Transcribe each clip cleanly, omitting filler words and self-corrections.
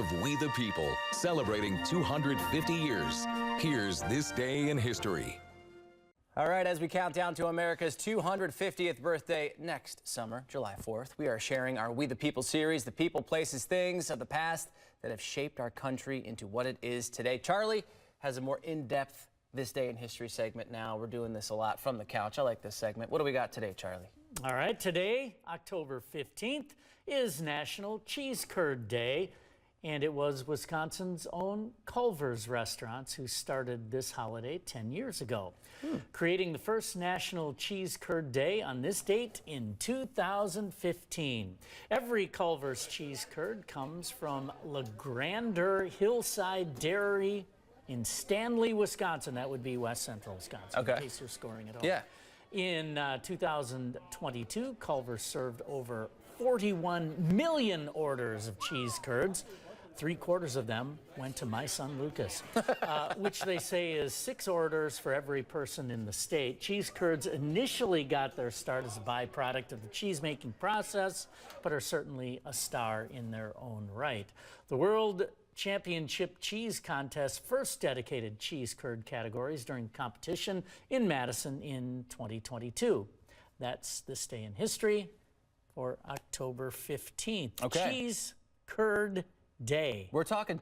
of We the People, celebrating 250 years. Here's This Day in History. All right, as we count down to America's 250th birthday next summer, July 4th, we are sharing our We the People series, the people, places, things of the past that have shaped our country into what it is today. Charlie has a more in-depth This Day in History segment now. We're doing this a lot from the couch. I like this segment. What do we got today, Charlie? All right, today, October 15th, is National Cheese Curd Day, and it was Wisconsin's own Culver's Restaurants who started this holiday 10 years ago, creating the first National Cheese Curd Day on this date in 2015. Every Culver's cheese curd comes from LeGrander Hillside Dairy in Stanley, Wisconsin. That would be West Central Wisconsin, Okay. in case you're scoring at home. Yeah. In 2022, Culver served over 41 million orders of cheese curds. 3/4 of them went to my son Lucas, which they say is 6 orders for every person in the state. Cheese curds initially got their start as a byproduct of the cheese-making process, but are certainly a star in their own right. The World Championship Cheese Contest first dedicated cheese curd categories during competition in Madison in 2022. That's This Day in History for October 15th. Okay. Cheese Curd Day. We're talking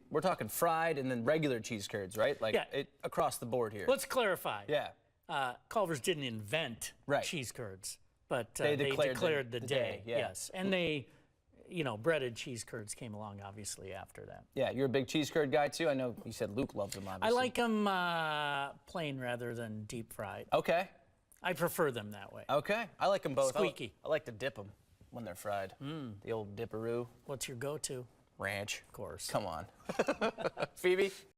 we're talking fried and then regular cheese curds, right? Like Yeah. across the board here. Let's clarify. Yeah. Culver's didn't invent Right. cheese curds, but They they declared declared the the day, day. yeah. Yes, and they, breaded cheese curds came along obviously after that. Yeah, you're a big cheese curd guy too? I know you said Luke loves them, obviously. I like them plain rather than deep fried. Okay. I prefer them that way. Okay. I like them both. Squeaky. I like to dip them when they're fried. The old dipperoo. What's your go-to? Ranch. Of course. Come on. Phoebe?